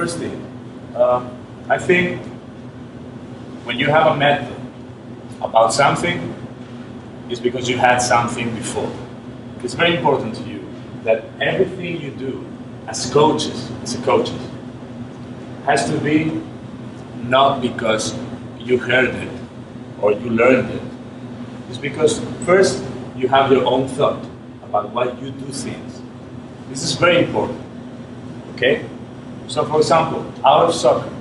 first thing, I think when you have a method about something, it's because you had something before. It's very important to you that everything you do as coaches, has to be not because you heard it or you learned it. It's because first you have your own thought about why you do things. This is very important. Okay? So for example, out of soccer,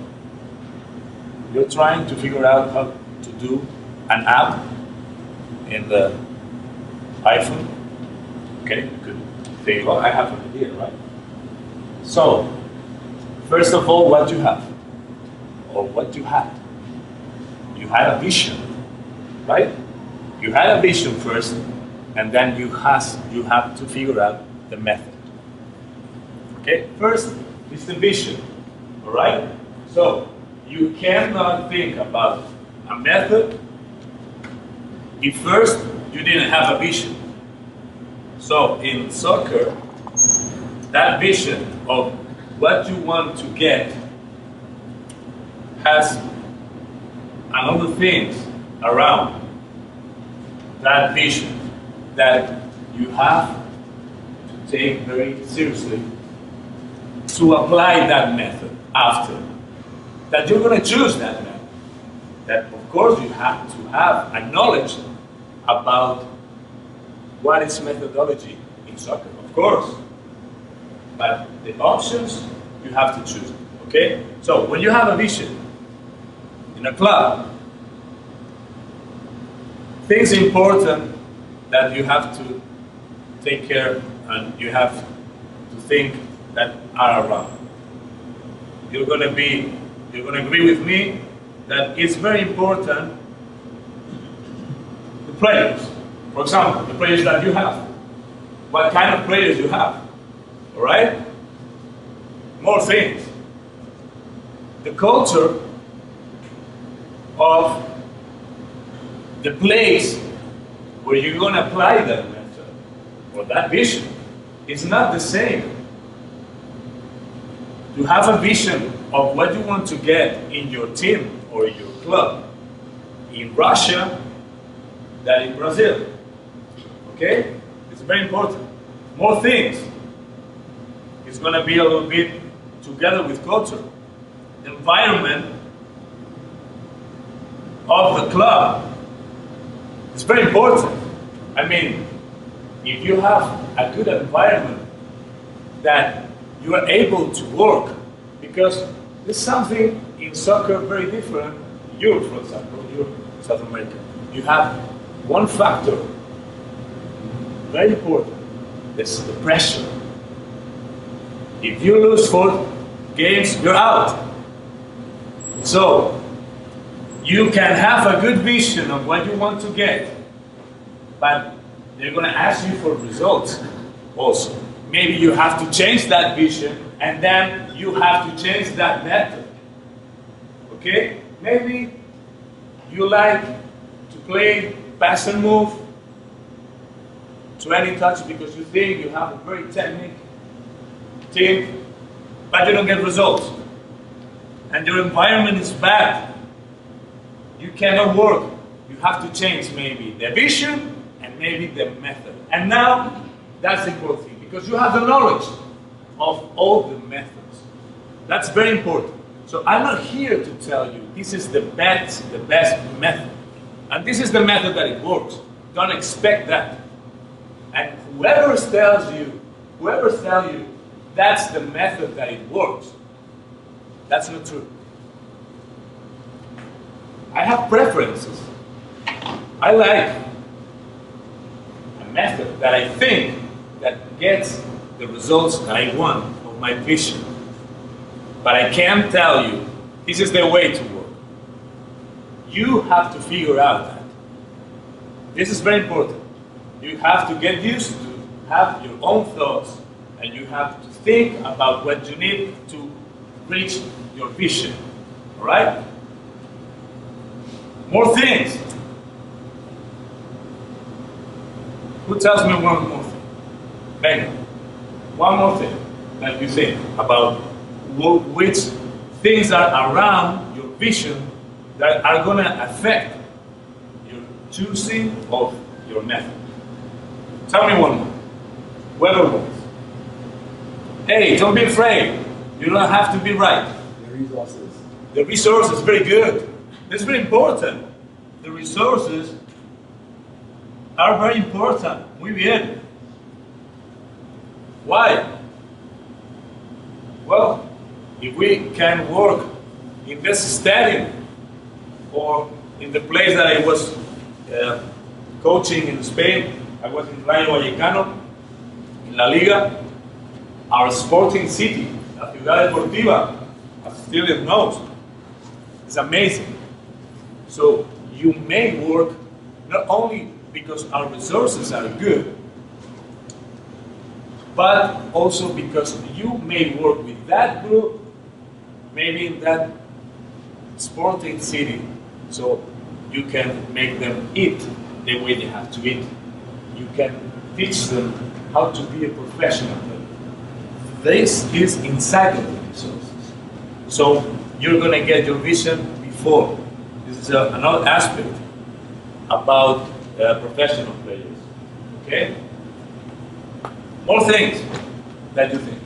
you're trying to figure out how to do an app in the iPhone. Okay? You could think, well, I have an idea, right? So, first of all, what you have, or what you had. You had a vision, right? You had a vision first, and then you have to figure out the method. Okay? First is the vision, all right? So, you cannot think about a method if first you didn't have a vision. So, in soccer, that vision of what you want to get has another things around that vision that you have to take very seriously to apply that method after. That you're going to choose that method. That of course you have to have a knowledge about what is methodology in soccer, of course. But the options, you have to choose, okay? So when you have a vision in a club, things important that you have to take care and you have to think that are around. You're going to agree with me that it's very important the players. For example, the players that you have. What kind of players you have. All right? More things. The culture of the place where you're going to apply that method or that vision is not the same. To have a vision of what you want to get in your team or your club in Russia than in Brazil. Okay? It's very important. More things. It's going to be a little bit together with culture. The environment of the club is very important. I mean, if you have a good environment that you are able to work, because there's something in soccer very different. Europe, for example, Europe, South America. You have one factor, very important, it's the pressure. If you lose 4 games, you're out. So, you can have a good vision of what you want to get, but they're going to ask you for results also. Maybe you have to change that vision, and then you have to change that method. Okay? Maybe you like to play pass and move, 20 touches because you think you have a very technical team, but you don't get results. And your environment is bad. You cannot work. You have to change maybe the vision and maybe the method. And now, that's the important thing, because you have the knowledge of all the methods. That's very important. So I'm not here to tell you this is the best method. And this is the method that it works. Don't expect that. And whoever tells you that's the method that it works, that's not true. I have preferences. I like a method that I think that gets the results that I want of my vision. But I can't tell you this is the way to work. You have to figure out that. This is very important. You have to get used to have your own thoughts, and you have to think about what you need to reach your vision. All right? More things. Who tells me one more thing? Venga. One more thing that you think about which things are around your vision that are going to affect your choosing of your method. Tell me one more. Whoever wants. Hey, don't be afraid. You don't have to be right. The resources. The resources, very good. It's very important. The resources are very important. Muy bien. Why? Well, if we can work in this stadium or in the place that I was coaching in Spain, I was in Rayo Vallecano, in La Liga, our sporting city, La Ciudad Deportiva, as Steven knows, is amazing. So you may work not only because our resources are good, but also because you may work with that group, maybe in that sporting city, so you can make them eat the way they have to eat. You can teach them how to be a professional. This is inside of the resources. So you're going to get your vision before. This is another aspect about professional players. Okay? More things that you think.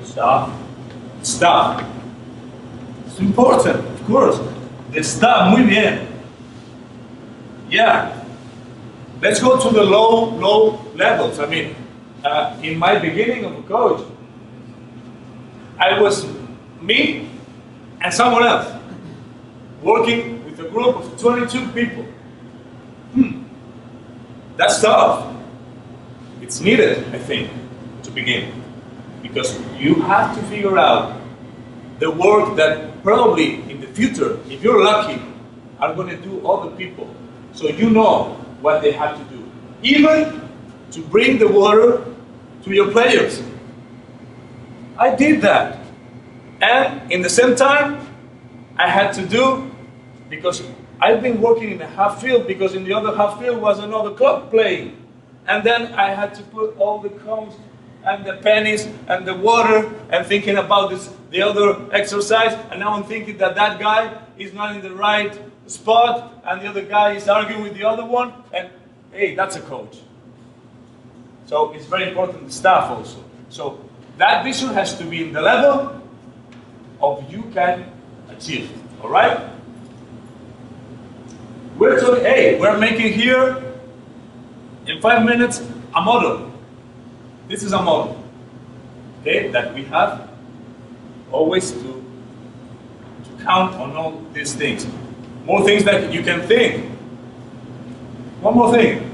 Stuff. It's important, of course. The stuff, muy bien. Yeah. Let's go to the low levels. I mean, in my beginning of a coach, I was me and someone else working with a group of 22 people. That's tough. It's needed, I think, to begin. Because you have to figure out the work that probably in the future, if you're lucky, are going to do other people. So you know what they have to do. Even to bring the water to your players. I did that. And in the same time, I had to do, because I've been working in the half field, because in the other half field was another club playing. And then I had to put all the cones and the pennies and the water and thinking about the other exercise. And now I'm thinking that that guy is not in the right spot and the other guy is arguing with the other one. And hey, that's a coach. So it's very important, the staff also. So that vision has to be in the level of you can achieve. All right? We're talking, hey, we're making here in 5 minutes a model. This is a model, okay, that we have always to count on all these things. More things that you can think. One more thing.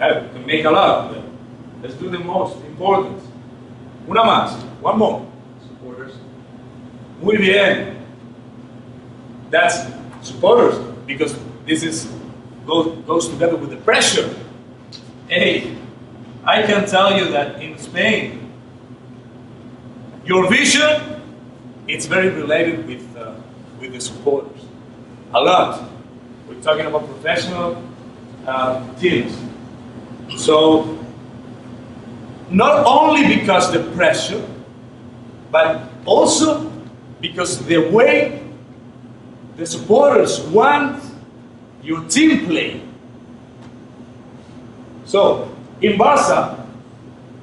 I can make a lot, but let's do the most important. Una más. One more. Supporters. Muy bien. That's supporters, because this is goes together with the pressure. Hey, I can tell you that in Spain, your vision, it's very related with the supporters. A lot. We're talking about professional teams. So, not only because the pressure, but also because the way the supporters want your team play. So, in Barca,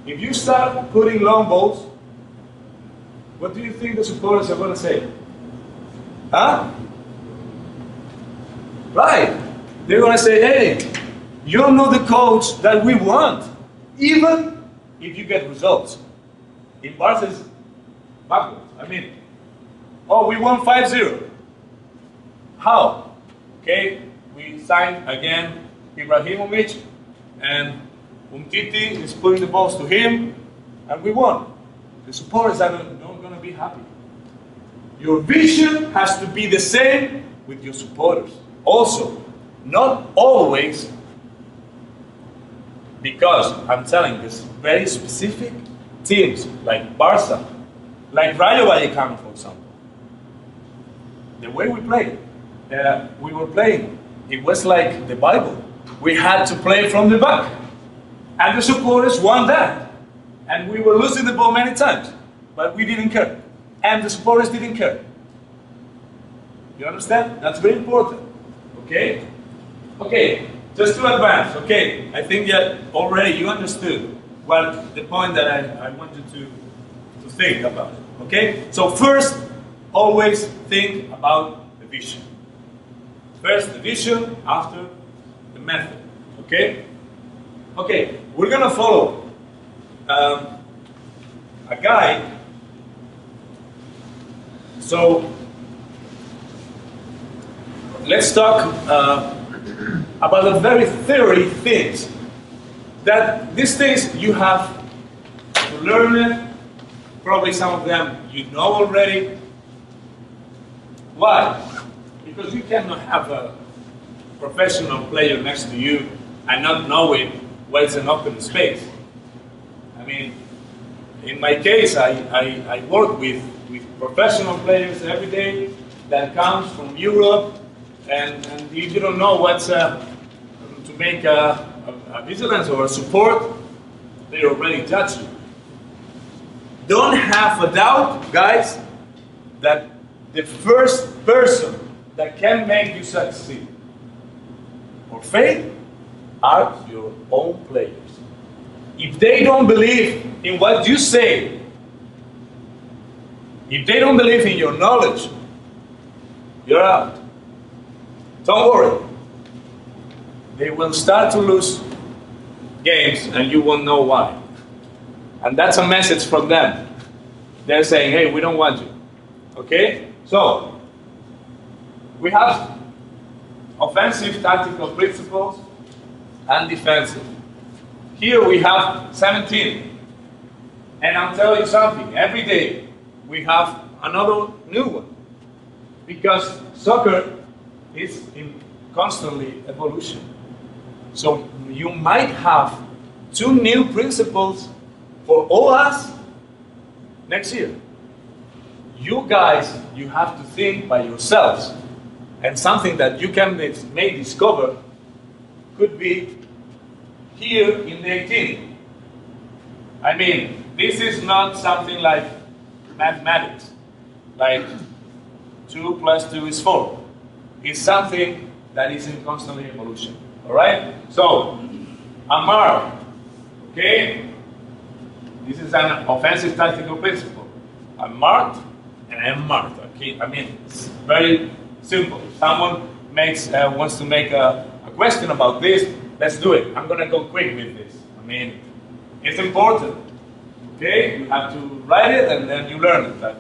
if you start putting long balls, what do you think the supporters are going to say? Huh? Right. They're going to say, hey, you're not the coach that we want, even if you get results. In Barca, it's backwards. I mean, oh, we won 5-0. How? Okay, we signed again Ibrahimovic, and Umtiti is putting the balls to him, and we won. The supporters are not going to be happy. Your vision has to be the same with your supporters. Also, not always, because I'm telling this very specific teams like Barca, like Rayo Vallecano, for example. The way we played, we were playing, it was like the Bible. We had to play from the back. And the supporters want that. And we were losing the ball many times, but we didn't care. and the supporters didn't care. You understand? That's very important. Okay? Okay, just to advance. Okay, I think that already you understood what the point that I wanted to think about. Okay? So first, always think about the vision. First the vision, after the method. Okay? Okay, we're gonna follow a guide. So let's talk about the very theory things. That these things you have to learn it. Probably some of them you know already. Why? Because you cannot have a professional player next to you and not knowing what's an open space. I mean, in my case, I work with professional players every day that comes from Europe, and if you don't know what's to make a vigilance or a support, they already judge you. Don't have a doubt, guys, that the first person that can make you succeed or fail are your own players. If they don't believe in what you say, if they don't believe in your knowledge, you're out. Don't worry. They will start to lose games and you won't know why. And that's a message from them. They're saying, hey, we don't want you. Okay? So, we have offensive tactical principles and defensive. Here we have 17. And I'll tell you something, every day we have another new one. Because soccer is in constantly evolution. So you might have 2 new principles for all us next year. You guys, you have to think by yourselves. And something that you may discover could be here in the 18. I mean, this is not something like mathematics, like 2 plus 2 is 4. It's something that is in constant evolution. All right? So, Amar, okay? This is an offensive tactical principle. I'm marked and I'm marked. Okay? I mean, it's very simple. If someone wants to make a question about this, let's do it. I'm gonna go quick with this. I mean, it's important. Okay? You have to write it and then you learn it. That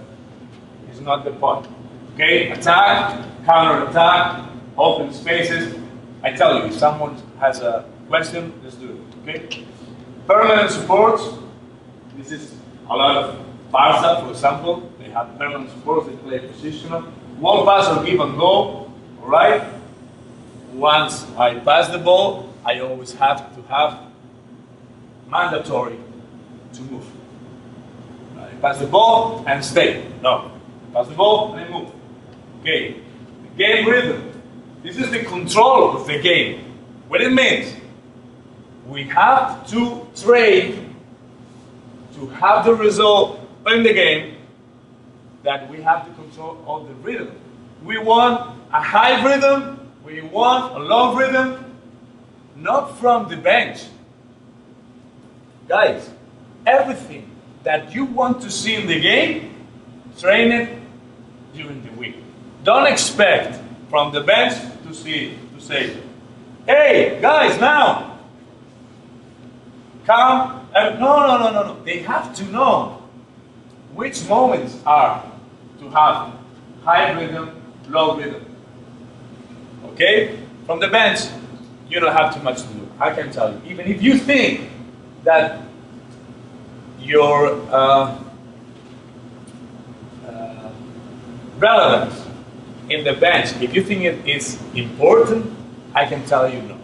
is not the point. Okay? Attack, counter-attack, open spaces. I tell you, if someone has a question, let's do it. Okay? Permanent supports. This is a lot of Barca, for example. They have permanent supports, they play positional. Wall pass or give and go. Alright? Once I pass the ball, I always have to have mandatory to move. I pass the ball and stay. No. Pass the ball and I move. Okay. The game rhythm. This is the control of the game. What it means? We have to train to have the result in the game that we have the control of the rhythm. We want a high rhythm, we want a low rhythm, not from the bench. Guys, everything that you want to see in the game, train it during the week. Don't expect from the bench to say, hey, guys, now, come. No. They have to know which moments are to have high rhythm, low rhythm. Okay? From the bench, you don't have too much to do. I can tell you. Even if you think that your relevance in the bench, if you think it is important, I can tell you no.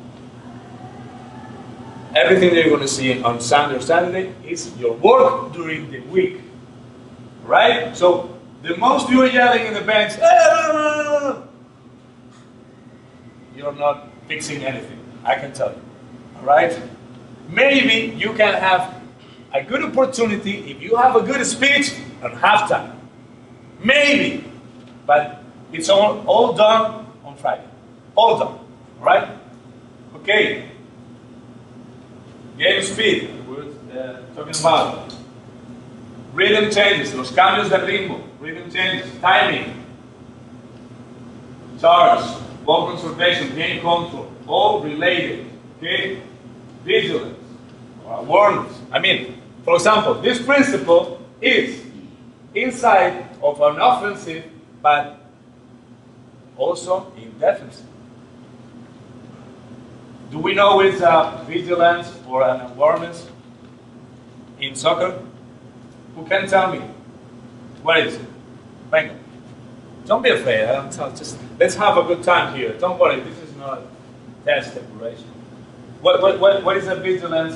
Everything that you're going to see on Sunday or Saturday is your work during the week. Right? So, the most you are yelling in the bench, you're not fixing anything. I can tell you. Alright? Maybe you can have a good opportunity if you have a good speech at halftime. Maybe. But it's all done on Friday. All done. Alright? Okay. Game speed. We're talking about rhythm changes, los cambios de ritmo, rhythm changes, timing, charge, ball conservation, game control, all related. Okay? Vigilance, or awareness. I mean, for example, this principle is inside of an offensive, but also in defensive. Do we know it's a vigilance or an awareness in soccer? Who can tell me? What is it? Venga. Don't be afraid. Just let's have a good time here. Don't worry. This is not a test preparation. What is a vigilance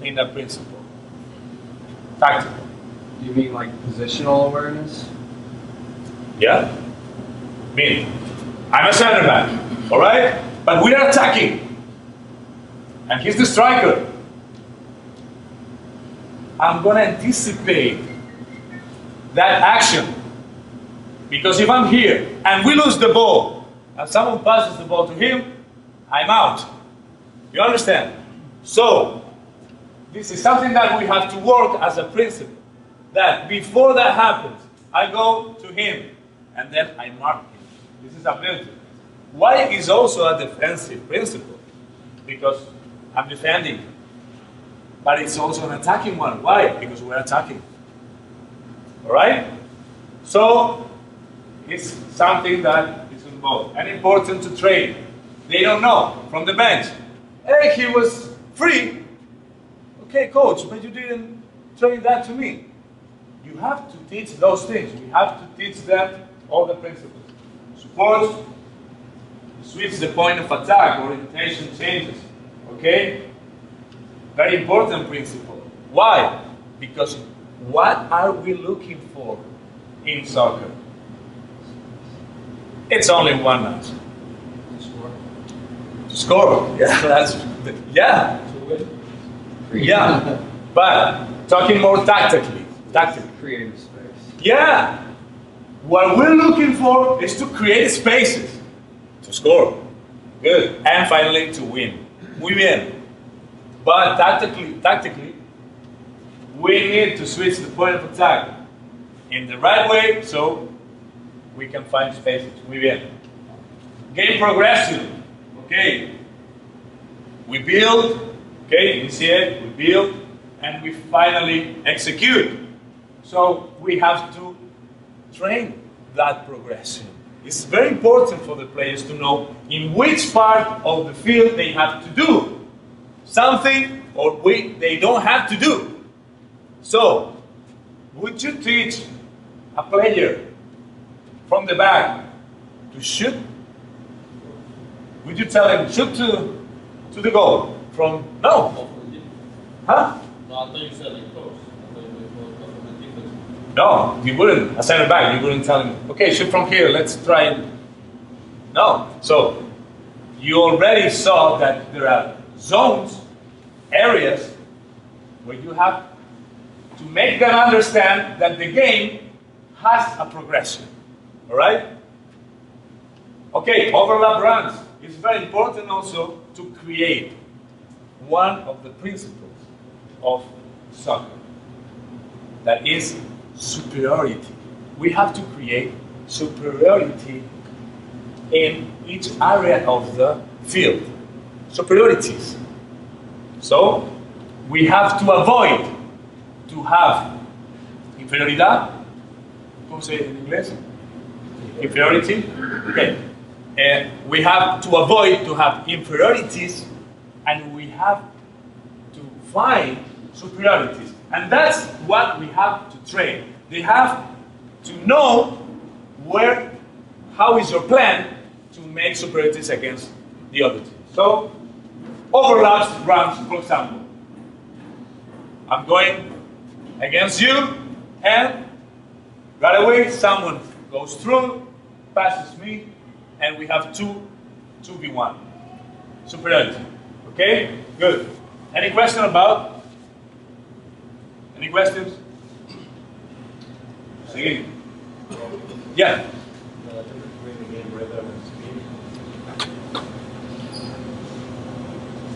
in a principle? Tactical. Do you mean like positional awareness? Yeah. Meaning, I'm a center back, all right? But we are attacking. And he's the striker. I'm going to anticipate that action. Because if I'm here and we lose the ball and someone passes the ball to him, I'm out. You understand? So, this is something that we have to work as a principle. That before that happens, I go to him and then I mark him. This is ability. Why is also a defensive principle? Because I'm defending. But it's also an attacking one. Why? Because we're attacking. Alright? So, it's something that is involved and important to train. They don't know from the bench. Hey, he was free. Okay, coach, but you didn't train that to me. You have to teach those things. We have to teach them all the principles. Support, switch the point of attack, orientation changes. Okay? Very important principle. Why? Because what are we looking for in soccer? It's only one answer. To score. Yeah, yeah. Yeah. But talking more tactically. Creative space. Yeah. What we're looking for is to create spaces. To score. Good. And finally to win. Muy bien. But tactically, we need to switch the point of attack in the right way so we can find spaces. Muy bien. Game progression. Okay. We build, okay, initiate, we build, and we finally execute. So we have to train that progression. It's very important for the players to know in which part of the field they have to do something or they don't have to do. So, would you teach a player from the back to shoot? Would you tell him shoot to the goal? From no? Huh? No, I thought you said like close. I thought you were No, you wouldn't. A center back, you wouldn't tell him, okay, shoot from here, let's try it. No. So, you already saw that there are zones, areas, where you have to make them understand that the game has a progression. Alright? Okay, overlap runs. It's very important also to create one of the principles of soccer. That is superiority. We have to create superiority in each area of the field. Superiorities. So, we have to avoid to have inferioridad. ¿Cómo se dice en inglés? Inferiority. Okay. We have to avoid to have inferiorities, and we have to find superiorities. And that's what we have to train. They have to know how is your plan to make superiorities against the other team. So, overlaps runs, for example. I'm going against you, and right away someone goes through, passes me, and we have 2v1. Superiority. Okay? Good. Any question about? Any questions? Seguir. Yeah. The difference between the game rhythm and speed.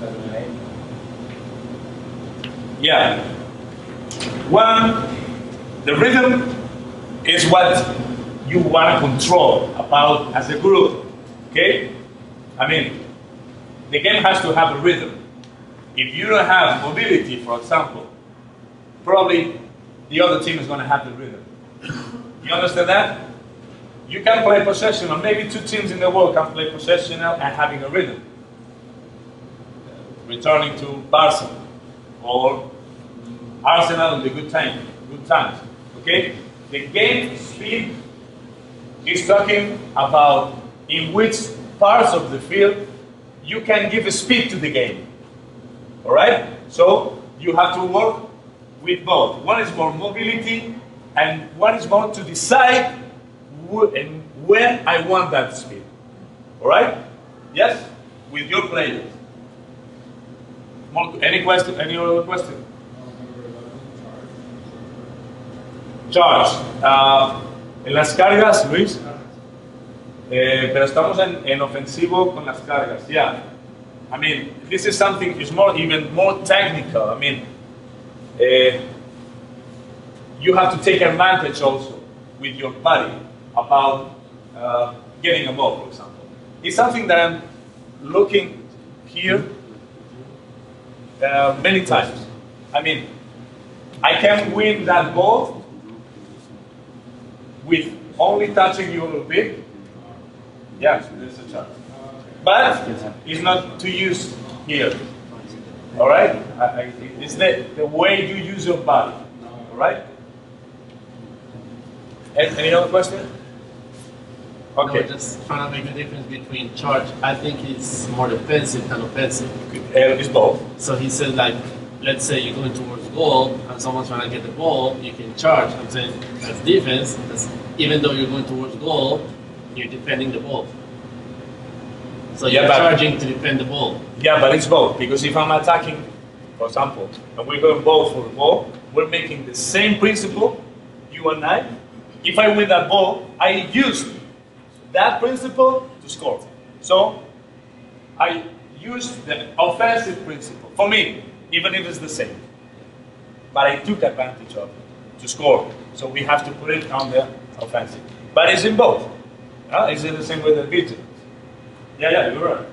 7 and 8. Yeah. One, the rhythm is what you want to control about as a group. Okay? I mean, the game has to have a rhythm. If you don't have mobility, for example, probably the other team is going to have the rhythm. You understand that? You can play possessional. Maybe two teams in the world can play possessional and having a rhythm. Returning to Barcelona or Arsenal in the good times. Okay? The game speed is talking about in which parts of the field you can give a speed to the game. Alright? So you have to work with both. One is more mobility and one is more to decide when I want that speed. Alright? Yes? With your players. Any question? Any other question? Charge. En las cargas, Luis. Pero estamos en ofensivo con las cargas. Yeah. I mean, this is something is even more technical. I mean, you have to take advantage also with your body about getting a ball, for example. It's something that I'm looking here many times. I mean, I can win that ball with only touching you a little bit. Yeah, there's a chance. But it's not to use here. All right? It's the way you use your body. All right? Any other question? Okay. No, just trying to make the difference between charge. I think it's more defensive than offensive. It's both. So he said, like, let's say you're going towards goal and someone's trying to get the ball, you can charge. I'm saying that's defense. Even though you're going towards goal, you're defending the ball. So you're charging to defend the ball. Yeah, but it's both. Because if I'm attacking, for example, and we're going both for the ball, we're making the same principle, you and I. If I win that ball, I use that principle to score. So I use the offensive principle for me, even if it's the same. But I took advantage of it to score. So we have to put it on the offensive. But it's in both. It's in the same way that vigilance. Yeah, you're right.